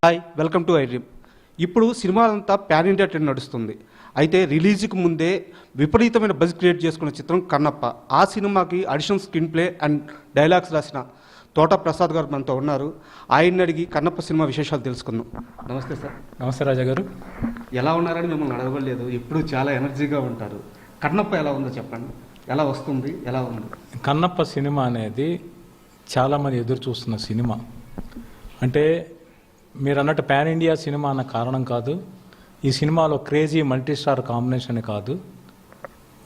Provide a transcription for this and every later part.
Hi, welcome to iDream. ఇప్పుడు cinema అంతా pan India trend నడుస్తుంది. అయితే రిలీజ్కి ముందే విపరీతమైన బజ్ క్రియేట్ చేసుకున్న చిత్రం కన్నప్ప. ఆ సినిమాకి additional screen play and dialogues రాసిన తోట ప్రసాద్ గారు మనతో ఉన్నారు. ఆయన్ని అడిగి కన్నప్ప సినిమా విశేషాలు తెలుసుకుందాం. నమస్తే సార్. నమస్తే రాజా గారు. ఎలా ఉన్నారని మిమ్మల్ని అడగలేదు, ఎప్పుడు చాలా ఎనర్జీగా ఉంటారు. కన్నప్ప ఎలా ఉందో చెప్పండి, ఎలా వస్తుంది, ఎలా ఉంది? కన్నప్ప సినిమా అనేది చాలామంది ఎదురు చూస్తున్న సినిమా. అంటే మీరు అన్నట్టు పాన్ ఇండియా సినిమా అన్న కారణం కాదు, ఈ సినిమాలో క్రేజీ మల్టీస్టార్ కాంబినేషన్ కాదు,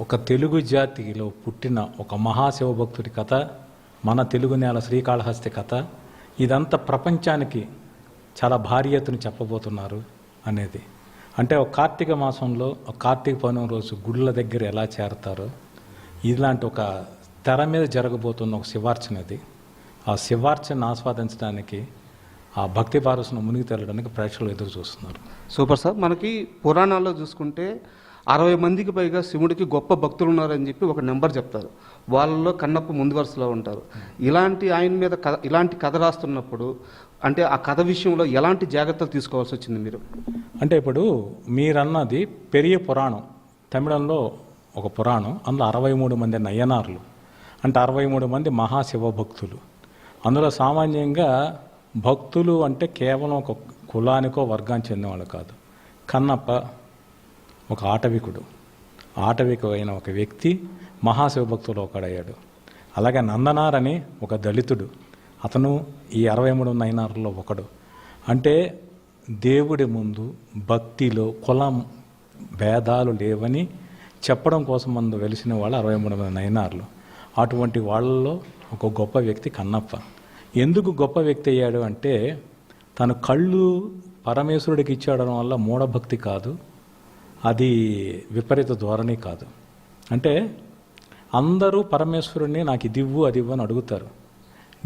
ఒక తెలుగు జాతిలో పుట్టిన ఒక మహాశివభక్తుడి కథ, మన తెలుగు నేల శ్రీకాళహస్తి కథ. ఇదంతా ప్రపంచానికి చాలా భారీ ఎత్తున చెప్పబోతున్నారు అనేది. అంటే ఒక కార్తీక మాసంలో ఒక కార్తీక పౌర్ణమి రోజు గుళ్ళ దగ్గర ఎలా చేరతారో ఇలాంటి ఒక తెర మీద జరగబోతున్న ఒక శివార్చన అది. ఆ శివార్చన ఆస్వాదించడానికి, ఆ భక్తి పారసును మునిగి తేలడానికి ప్రేక్షకులు ఎదురు చూస్తున్నారు. Super sir. మనకి పురాణాల్లో చూసుకుంటే 60 మందికి పైగా శివుడికి గొప్ప భక్తులు ఉన్నారని చెప్పి ఒక నెంబర్ చెప్తారు. వాళ్ళలో కన్నప్ప ముందు వరుసలో ఉంటారు. ఇలాంటి ఆయన మీద ఇలాంటి కథ రాస్తున్నప్పుడు అంటే ఆ కథ విషయంలో ఎలాంటి జాగ్రత్తలు తీసుకోవాల్సి వచ్చింది మీరు? అంటే ఇప్పుడు మీరన్నది పెరియ పురాణం, తమిళంలో ఒక పురాణం. అందులో 63 మంది నయనార్లు, అంటే 63 మంది మహాశివభక్తులు. అందులో సామాన్యంగా భక్తులు అంటే కేవలం ఒక కులానికో వర్గానికి చెందినవాళ్ళు కాదు. కన్నప్ప ఒక ఆటవికుడు, ఆటవికమైన ఒక వ్యక్తి మహాశివభక్తులు ఒకడయ్యాడు. అలాగే నందనార్ అని ఒక దళితుడు, అతను ఈ 63 నయనార్లలో ఒకడు. అంటే దేవుడి ముందు భక్తిలో కులం భేదాలు లేవని చెప్పడం కోసం ముందు వెలిసిన వాళ్ళు 63 మంది నయనార్లు. అటువంటి వాళ్ళలో ఒక గొప్ప వ్యక్తి కన్నప్ప. ఎందుకు గొప్ప వ్యక్తి అయ్యాడు అంటే తన కళ్ళు పరమేశ్వరుడికి ఇచ్చాడడం వల్ల మూఢభక్తి కాదు, అది విపరీత ధోరణి కాదు. అంటే అందరూ పరమేశ్వరుడిని నాకు ఇది ఇవ్వు అది ఇవ్వు అని అడుగుతారు.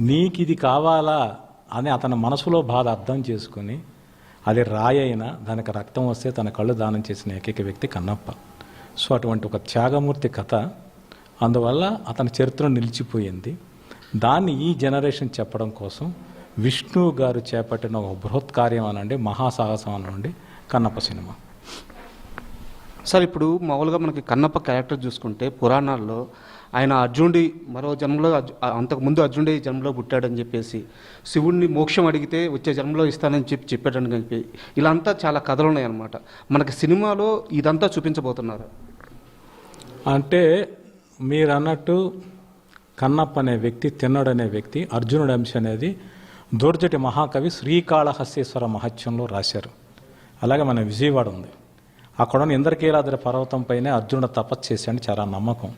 నీకు ఇది కావాలా అని అతని మనసులో బాధ అర్థం చేసుకుని అది రాయైనా దానికి రక్తం వస్తే తన కళ్ళు దానం చేసిన ఏకైక వ్యక్తి కన్నప్ప. సో అటువంటి ఒక త్యాగమూర్తి కథ, అందువల్ల అతని చరిత్ర నిలిచిపోయింది. దాన్ని ఈ జనరేషన్ చెప్పడం కోసం విష్ణు గారు చేపట్టిన ఒక బృహత్ కార్యం అనండి, మహాసాహసం అనండి కన్నప్ప సినిమా. సార్, ఇప్పుడు మామూలుగా మనకి కన్నప్ప క్యారెక్టర్ చూసుకుంటే పురాణాల్లో ఆయన అర్జునుడి మరో జన్మలో అంతకుముందు అర్జునుడి జన్మలో పుట్టాడని చెప్పేసి, శివుడిని మోక్షం అడిగితే వచ్చే జన్మలో ఇస్తానని చెప్పాడని చెప్పి ఇలా అంతా చాలా కథలు ఉన్నాయన్నమాట. మనకి సినిమాలో ఇదంతా చూపించబోతున్నారు. అంటే మీరు అన్నట్టు కన్నప్ప అనే వ్యక్తి, తిన్నడు అనే వ్యక్తి, అర్జునుడి అంశ అనేది దూర్జటి మహాకవి శ్రీకాళహస్తీశ్వర మహత్యంలో రాశారు. అలాగే మన విజయవాడ ఉంది, అక్కడ ఉన్న ఇంద్రకీలాద్రి పర్వతం పైనే అర్జునుడు తపస్సు చేశాడని చాలా నమ్మకం.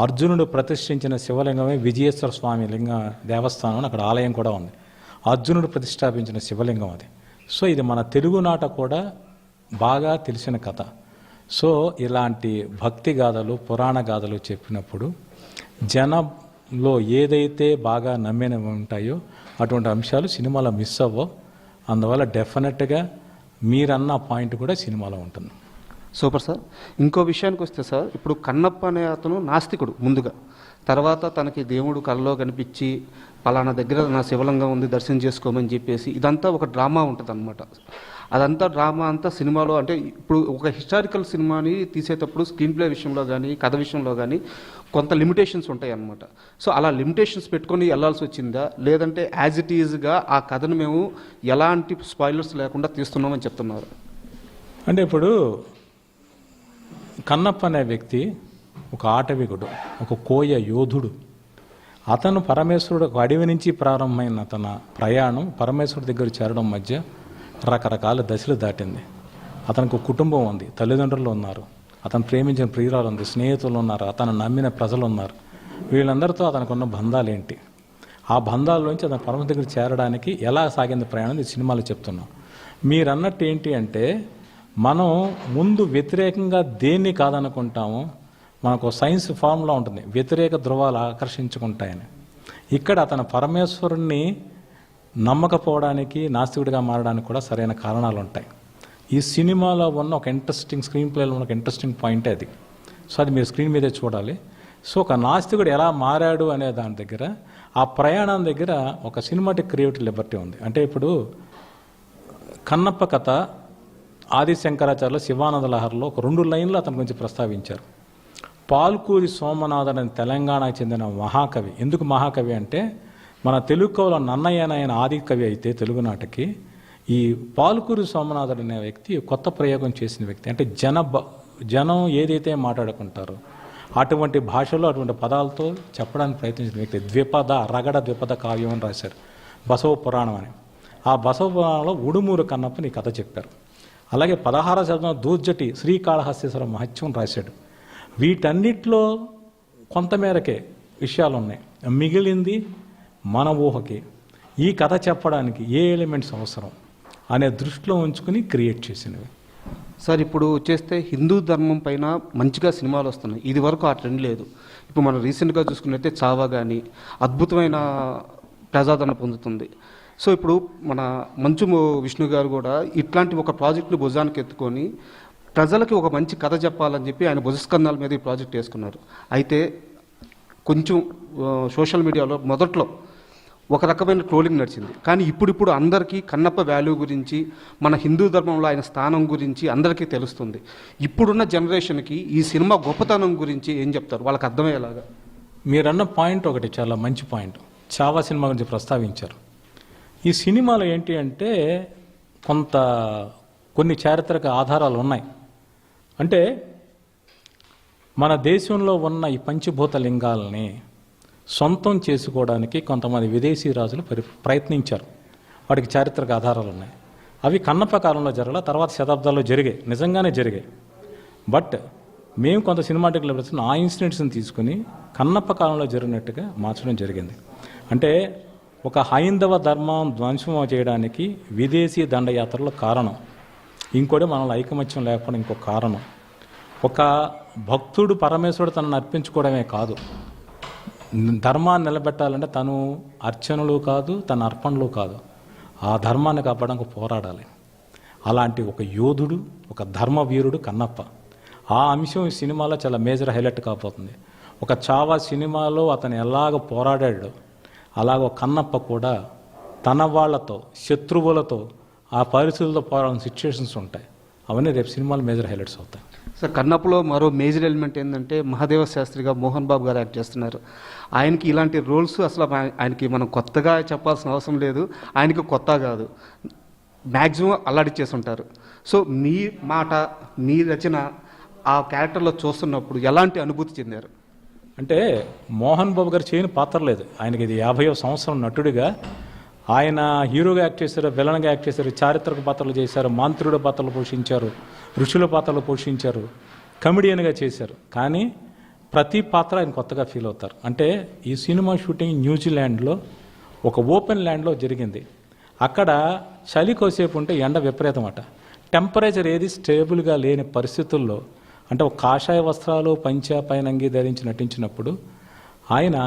అర్జునుడు ప్రతిష్ఠించిన శివలింగమే విజయేశ్వర స్వామి లింగ దేవస్థానం, అక్కడ ఆలయం కూడా ఉంది. అర్జునుడు ప్రతిష్టాపించిన శివలింగం అది. సో ఇది మన తెలుగునాట కూడా బాగా తెలిసిన కథ. సో ఇలాంటి భక్తి గాథలు, పురాణ గాథలు చెప్పినప్పుడు జనంలో ఏదైతే బాగా నమ్మినవి ఉంటాయో అటువంటి అంశాలు సినిమాలో మిస్ అవ్వవు. అందువల్ల డెఫినెట్గా మీరన్న పాయింట్ కూడా సినిమాలో ఉంటుంది. Super sir. ఇంకో విషయానికి వస్తే సార్, ఇప్పుడు కన్నప్ప అనే అతను నాస్తికుడు ముందుగా, తర్వాత తనకి దేవుడు కళ్ళలో కనిపించి పలానా దగ్గర నా శివలింగం ఉంది దర్శనం చేసుకోమని చెప్పేసి ఇదంతా ఒక డ్రామా ఉంటుంది అనమాట. అదంతా డ్రామా అంతా సినిమాలో, అంటే ఇప్పుడు ఒక హిస్టారికల్ సినిమాని తీసేటప్పుడు స్క్రీన్ ప్లే విషయంలో కానీ కథ విషయంలో కానీ కొంత లిమిటేషన్స్ ఉంటాయి అన్నమాట. సో అలా లిమిటేషన్స్ పెట్టుకొని వెళ్ళాల్సి వచ్చిందా, లేదంటే యాజ్ ఇట్ ఈజ్గా ఆ కథను మేము ఎలాంటి స్పాయిలర్స్ లేకుండా తీస్తున్నామని చెప్తున్నారు? అంటే ఇప్పుడు కన్నప్ప అనే వ్యక్తి ఒక ఆటవికుడు, ఒక కోయ యోధుడు. అతను పరమేశ్వరుడు ఒక అడవి నుంచి ప్రారంభమైన తన ప్రయాణం పరమేశ్వరుడి దగ్గర చేరడం మధ్య రకరకాల దశలు దాటింది. అతనికి కుటుంబం ఉంది, తల్లిదండ్రులు ఉన్నారు, అతను ప్రేమించిన ప్రియురాలు ఉంది, స్నేహితులు ఉన్నారు, అతను నమ్మిన ప్రజలు ఉన్నారు. వీళ్ళందరితో అతనికి ఉన్న బంధాలు ఏంటి, ఆ బంధాల్లోంచి అతను పరమ దగ్గర చేరడానికి ఎలా సాగింది ప్రయాణం ఈ సినిమాలో చెప్తున్నాం. మీరు అన్నట్టు ఏంటి అంటే మనం ముందు వ్యతిరేకంగా దేన్ని కాదనుకుంటామో, మనకు సైన్స్ ఫార్ములా ఉంటుంది, వ్యతిరేక ధృవాలు ఆకర్షించుకుంటాయని. ఇక్కడ అతను పరమేశ్వరుణ్ణి నమ్మకపోవడానికి, నాస్తికుడిగా మారడానికి కూడా సరైన కారణాలు ఉంటాయి. ఈ సినిమాలో ఉన్న ఒక ఇంట్రెస్టింగ్ స్క్రీన్ ప్లేలో ఉన్న ఒక ఇంట్రెస్టింగ్ పాయింటే అది. సో అది మీరు స్క్రీన్ మీదే చూడాలి. సో ఒక నాస్తికుడు ఎలా మారాడు అనే దాని దగ్గర, ఆ ప్రయాణం దగ్గర ఒక సినిమాటిక్ క్రియేటివ్ లిబర్టీ ఉంది. అంటే ఇప్పుడు కన్నప్ప కథ ఆది శంకరాచార్యులు శివానంద లహరిలో ఒక 2 లైన్లు అతని గురించి ప్రస్తావించారు. పాల్కూరి సోమనాథన్ అని తెలంగాణకు చెందిన మహాకవి. ఎందుకు మహాకవి అంటే మన తెలుగు కవుల నన్నయ్యనైన ఆది కవి అయితే తెలుగునాటకి ఈ పాల్కూరి సోమనాథన్ అనే వ్యక్తి కొత్త ప్రయోగం చేసిన వ్యక్తి. అంటే జనం ఏదైతే మాట్లాడుకుంటారో అటువంటి భాషలో అటువంటి పదాలతో చెప్పడానికి ప్రయత్నించిన వ్యక్తి. రగడ ద్విపద కావ్యం అని రాశారు, బసవ పురాణం అని. ఆ బసవ పురాణంలో ఉడుమూరు కన్నప్పని కథ చెప్పారు. అలాగే 16వ శతాబ్దంలో దూర్జటి శ్రీకాళహస్తీశ్వర మహత్యం రాశాడు. వీటన్నిటిలో కొంతమేరకే విషయాలు ఉన్నాయి. మిగిలింది మన ఊహకి. ఈ కథ చెప్పడానికి ఏ ఎలిమెంట్స్ అవసరం అనే దృష్టిలో ఉంచుకుని క్రియేట్ చేసినవి. సార్ ఇప్పుడు వచ్చేస్తే హిందూ ధర్మం పైన మంచిగా సినిమాలు వస్తున్నాయి. ఇది వరకు ఆ ట్రెండ్ లేదు. ఇప్పుడు మనం రీసెంట్గా చూసుకున్నట్టే చావా కానీ అద్భుతమైన ప్రజాదరణ పొందుతుంది. సో ఇప్పుడు మన మంచు విష్ణు గారు కూడా ఇట్లాంటి ఒక ప్రాజెక్టుని భుజానికి ఎత్తుకొని ప్రజలకి ఒక మంచి కథ చెప్పాలని చెప్పి ఆయన భుజస్కంధాల మీద ఈ ప్రాజెక్ట్ వేసుకున్నారు. అయితే కొంచెం సోషల్ మీడియాలో మొదట్లో ఒక రకమైన ట్రోలింగ్ నడిచింది. కానీ ఇప్పుడు అందరికీ కన్నప్ప వాల్యూ గురించి, మన హిందూ ధర్మంలో ఆయన స్థానం గురించి అందరికీ తెలుస్తుంది. ఇప్పుడున్న జనరేషన్కి ఈ సినిమా గొప్పతనం గురించి ఏం చెప్తారు, వాళ్ళకి అర్థమయ్యేలాగా? మీరన్న పాయింట్ ఒకటి చాలా మంచి పాయింట్. చావా సినిమా గురించి ప్రస్తావించారు. ఈ సినిమాలో ఏంటి అంటే కొన్ని చారిత్రక ఆధారాలు ఉన్నాయి. అంటే మన దేశంలో ఉన్న ఈ పంచభూత లింగాలని సొంతం చేసుకోవడానికి కొంతమంది విదేశీ రాజులు ప్రయత్నించారు. వాటికి చారిత్రక ఆధారాలు ఉన్నాయి. అవి కన్నప్ప కాలంలో జరగల, తర్వాత శతాబ్దాల్లో జరిగాయి, నిజంగానే జరిగాయి. బట్ మేము కొంత సినిమాటిక్ లెవెల్స్ ఆ ఇన్సిడెంట్స్ని తీసుకుని కన్నప్ప కాలంలో జరిగినట్టుగా మార్చడం జరిగింది. అంటే ఒక హైందవ ధర్మం ధ్వంసం చేయడానికి విదేశీ దండయాత్రల కారణం. ఇంకోటి మనల్ని ఐకమత్యం లేకపోవడం ఇంకో కారణం. ఒక భక్తుడు పరమేశ్వరుడు తనను అర్పించుకోవడమే కాదు, ధర్మాన్ని నిలబెట్టాలంటే తను అర్చనలు కాదు, తన అర్పణలు కాదు, ఆ ధర్మాన్ని కాపాడడానికి పోరాడాలి. అలాంటి ఒక యోధుడు, ఒక ధర్మవీరుడు కన్నప్ప. ఆ అంశం ఈ సినిమాలో చాలా మేజర్ హైలైట్ కాబోతుంది. ఒక చావా సినిమాలో అతను ఎలాగ పోరాడాడో అలాగ కన్నప్ప కూడా తన వాళ్లతో, శత్రువులతో ఆ పరిస్థితుల్లో పోరాడిన సిచ్యువేషన్స్ ఉంటాయి. అవన్నీ రేపు సినిమాలు మేజర్ హైలైట్స్ అవుతాయి. సార్ కన్నప్పలో మరో మేజర్ ఎలిమెంట్ ఏంటంటే మహాదేవ శాస్త్రిగా మోహన్ బాబు గారు యాక్ట్ చేస్తున్నారు. ఆయనకి ఇలాంటి రోల్స్ అసలు ఆయనకి మనం కొత్తగా చెప్పాల్సిన అవసరం లేదు. ఆయనకి కొత్త కాదు, మ్యాక్సిమం అల్లాడిచ్చేసి ఉంటారు. సో మీ మాట, మీ రచన ఆ క్యారెక్టర్లో చూస్తున్నప్పుడు ఎలాంటి అనుభూతి చెందారు? అంటే మోహన్ బాబు గారు చేయని పాత్ర లేదు. ఆయనకి ఇది 50వ సంవత్సరం నటుడిగా ఆయన హీరోగా యాక్ట్ చేశారు, విలన్గా యాక్ట్ చేశారు, చారిత్రక పాత్రలు చేశారు, మాంత్రుడి పాత్రలు పోషించారు, ఋషుల పాత్రలు పోషించారు, కమెడియన్గా చేశారు. కానీ ప్రతి పాత్ర ఆయన కొత్తగా ఫీల్ అవుతారు. అంటే ఈ సినిమా షూటింగ్ న్యూజిలాండ్లో ఒక ఓపెన్ ల్యాండ్లో జరిగింది. అక్కడ చలి కోసేపు ఉంటే ఎండ విపరీతం అట. టెంపరేచర్ ఏది స్టేబుల్గా లేని పరిస్థితుల్లో, అంటే ఒక కాషాయ వస్త్రాలు పంచా పైనంగి ధరించి నటించినప్పుడు ఆయన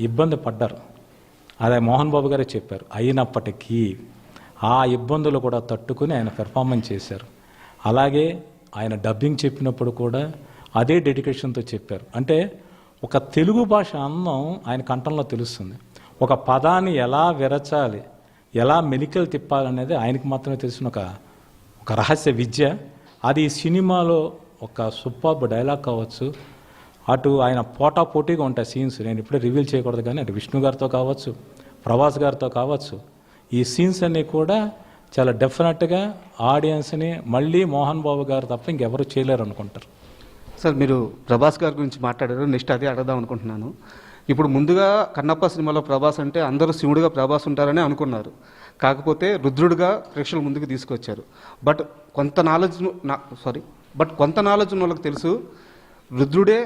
ఇబ్బంది పడ్డారు. అదే మోహన్ బాబు గారే చెప్పారు. అయినప్పటికీ ఆ ఇబ్బందులు కూడా తట్టుకుని ఆయన పెర్ఫార్మెన్స్ చేశారు. అలాగే ఆయన డబ్బింగ్ చెప్పినప్పుడు కూడా అదే డెడికేషన్తో చెప్పారు. అంటే ఒక తెలుగు భాష అందం ఆయన కంఠంలో తెలుస్తుంది. ఒక పదాన్ని ఎలా విరచాలి, ఎలా మెలికలు తిప్పాలనేది ఆయనకి మాత్రమే తెలిసిన ఒక రహస్య విద్య. అది ఈ సినిమాలో ఒక సూపర్బ్ డైలాగ్ కావచ్చు, అటు ఆయన పోటాపోటీగా ఉంటాయి సీన్స్. నేను ఇప్పుడే రివీల్ చేయకూడదు, కానీ అటు విష్ణు గారితో కావచ్చు, ప్రభాస్ గారితో కావచ్చు, ఈ సీన్స్ అన్నీ కూడా చాలా డెఫినెట్గా ఆడియన్స్ని మళ్ళీ మోహన్ బాబు గారు తప్ప ఇంకెవరు చేయలేరు అనుకుంటారు. సార్ మీరు ప్రభాస్ గారి గురించి మాట్లాడారు, నెక్స్ట్ అదే అడగదాం అనుకుంటున్నాను. ఇప్పుడు ముందుగా కన్నప్ప సినిమాలో ప్రభాస్ అంటే అందరూ శివుడిగా ప్రభాస్ ఉంటారని అనుకున్నారు. కాకపోతే రుద్రుడిగా ప్రేక్షకుల ముందుకు తీసుకొచ్చారు. బట్ కొంత నాలెడ్జ్ ఉన్న వాళ్ళకి తెలుసు రుద్రుడే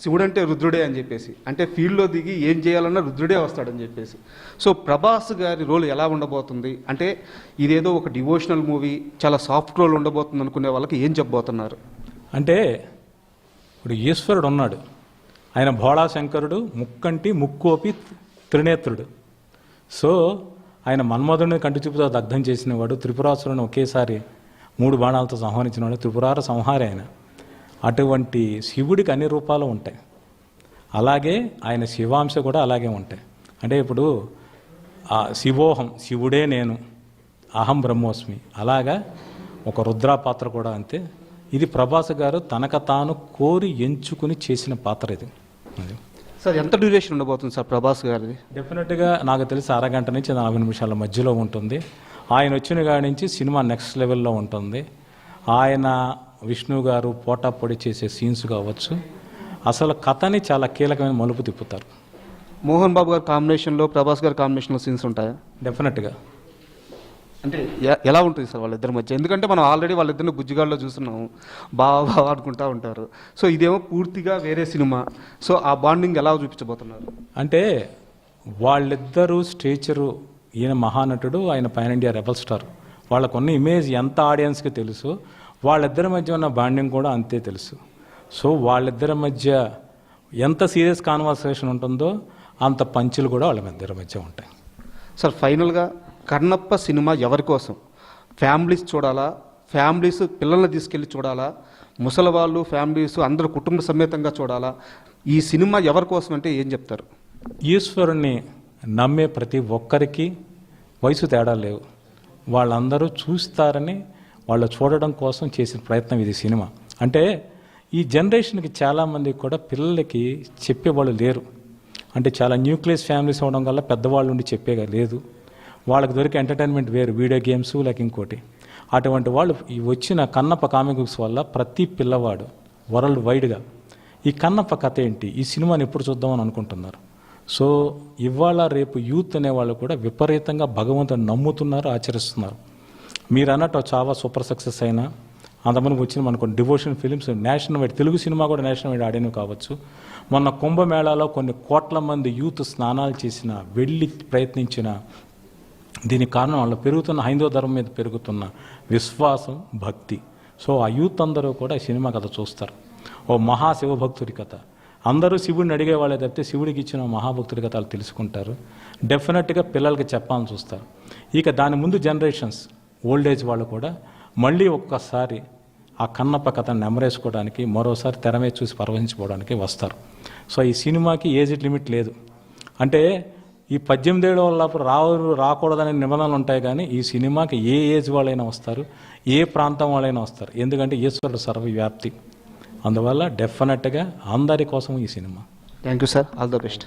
శివుడంటే రుద్రుడే అని చెప్పేసి, అంటే ఫీల్డ్లో దిగి ఏం చేయాలన్నా రుద్రుడే వస్తాడని చెప్పేసి. సో ప్రభాస్ గారి రోల్ ఎలా ఉండబోతుంది? అంటే ఇదేదో ఒక డివోషనల్ మూవీ, చాలా సాఫ్ట్ రోల్ ఉండబోతుంది అనుకునే వాళ్ళకి ఏం చెప్పబోతున్నారు? అంటే ఇప్పుడు ఈశ్వరుడు ఉన్నాడు, ఆయన భోళా శంకరుడు, ముక్కంటి ముక్కోపి త్రినేత్రుడు. సో ఆయన మన్మధుడిని కంటి చూపుతో దగ్ధం చేసినవాడు, త్రిపురాసురుని ఒకేసారి 3 బాణాలతో సంహరించినవాడు, త్రిపురార సంహారి ఆయన. అటువంటి శివుడికి అన్ని రూపాలు ఉంటాయి. అలాగే ఆయన శివాంశ కూడా అలాగే ఉంటాయి. అంటే ఇప్పుడు శివోహం, శివుడే నేను అహం బ్రహ్మోస్మి, అలాగా ఒక రుద్రా పాత్ర కూడా అంతే. ఇది ప్రభాస్ గారు తనకు తాను కోరి ఎంచుకుని చేసిన పాత్ర ఇది. అది సార్ ఎంత డ్యూరేషన్ ఉండబోతుంది సార్ ప్రభాస్ గారిది? డెఫినెట్గా నాకు తెలిసి అరగంట నుంచి 40 నిమిషాల మధ్యలో ఉంటుంది. ఆయన వచ్చిన కాడి నుంచి సినిమా నెక్స్ట్ లెవెల్లో ఉంటుంది. ఆయన విష్ణు గారు పోటాపొడి చేసే సీన్స్ కావచ్చు, అసలు కథని చాలా కీలకమైన మలుపు తిప్పుతారు. మోహన్ బాబు గారి కాంబినేషన్లో ప్రభాస్ గారి కాంబినేషన్లో సీన్స్ ఉంటాయా? డెఫినెట్గా. అంటే ఎలా ఉంటుంది సార్ వాళ్ళిద్దరి మధ్య? ఎందుకంటే మనం ఆల్రెడీ వాళ్ళిద్దరిని బుజ్జిగాల్లో చూస్తున్నాము, బాగా ఆడుకుంటూ ఉంటారు. సో ఇదేమో పూర్తిగా వేరే సినిమా. సో ఆ బాండింగ్ ఎలా చూపించబోతున్నారు? అంటే వాళ్ళిద్దరూ స్టేచరు, ఈయన మహానటుడు, ఆయన పాన్ ఇండియా రెబల్ స్టార్. వాళ్ళకున్న ఇమేజ్ ఎంత ఆడియన్స్కి తెలుసు, వాళ్ళిద్దరి మధ్య ఉన్న బాండింగ్ కూడా అంతే తెలుసు. సో వాళ్ళిద్దరి మధ్య ఎంత సీరియస్ కాన్వర్సేషన్ ఉంటుందో అంత పంచులు కూడా వాళ్ళ ఇద్దరి మధ్య ఉంటాయి. సార్ ఫైనల్గా కన్నప్ప సినిమా ఎవరి కోసం? ఫ్యామిలీస్ చూడాలా? ఫ్యామిలీస్ పిల్లల్ని తీసుకెళ్ళి చూడాలా? ముసలి వాళ్ళు, ఫ్యామిలీస్ అందరూ కుటుంబ సమేతంగా చూడాలా? ఈ సినిమా ఎవరి కోసం అంటే ఏం చెప్తారు? ఈశ్వరుణ్ణి నమ్మే ప్రతి ఒక్కరికి వయసు తేడా లేవు. వాళ్ళందరూ చూస్తారని వాళ్ళు చూడడం కోసం చేసిన ప్రయత్నం ఇది సినిమా. అంటే ఈ జనరేషన్కి చాలామందికి కూడా పిల్లలకి చెప్పేవాళ్ళు లేరు. అంటే చాలా న్యూక్లియస్ ఫ్యామిలీస్ అవడం వల్ల పెద్దవాళ్ళు ఉండి చెప్పేగా లేదు. వాళ్ళకి దొరికే ఎంటర్టైన్మెంట్ వేరు, వీడియో గేమ్స్ లేక ఇంకోటి. అటువంటి వాళ్ళు ఈ వచ్చిన కన్నప్ప కామిక్ బుక్స్ వల్ల ప్రతి పిల్లవాడు వరల్డ్ వైడ్గా ఈ కన్నప్ప కథ ఏంటి, ఈ సినిమాని ఎప్పుడు చూద్దామని అనుకుంటున్నారు. సో ఇవాళ రేపు యూత్ అనేవాళ్ళు కూడా విపరీతంగా భగవంతుని నమ్ముతున్నారు, ఆచరిస్తున్నారు. మీరు అన్నట్టు చావా సూపర్ సక్సెస్ అయినా అంతమందికి వచ్చిన మనకు devotion films national wide, Telugu cinema కూడా నేషనల్ వైడ్ ఆడినవి కావచ్చు. మొన్న కుంభమేళాలో కొన్ని కోట్ల మంది యూత్ స్నానాలు చేసిన, వెళ్ళి ప్రయత్నించిన, దీనికి కారణం వాళ్ళు పెరుగుతున్న హైందవ ధర్మం మీద పెరుగుతున్న విశ్వాసం, భక్తి. సో ఆ యూత్ అందరూ కూడా ఈ సినిమా కథ చూస్తారు. ఓ మహాశివభక్తుడి కథ. అందరూ శివుడిని అడిగేవాళ్ళే తప్పితే శివుడికి ఇచ్చిన మహాభక్తుడి కథలు తెలుసుకుంటారు. డెఫినెట్గా పిల్లలకి చెప్పాలని చూస్తారు. ఇక దాని ముందు జనరేషన్స్, ఓల్డ్ ఏజ్ వాళ్ళు కూడా మళ్ళీ ఒక్కసారి ఆ కన్నప్ప కథను నెమరేసుకోవడానికి, మరోసారి తెర మీద చూసి పరవహించుకోవడానికి వస్తారు. సో ఈ సినిమాకి ఏజ్ లిమిట్ లేదు. అంటే ఈ 18 ఏళ్ళ వాళ్ళ రాకూడదనే నిబంధనలు ఉంటాయి, కానీ ఈ సినిమాకి ఏ ఏజ్ వాళ్ళైనా వస్తారు, ఏ ప్రాంతం వాళ్ళైనా వస్తారు. ఎందుకంటే ఈశ్వరుడు సర్వవ్యాప్తి. అందువల్ల డెఫినెట్గా అందరి కోసం ఈ cinema. Thank you sir, all the best.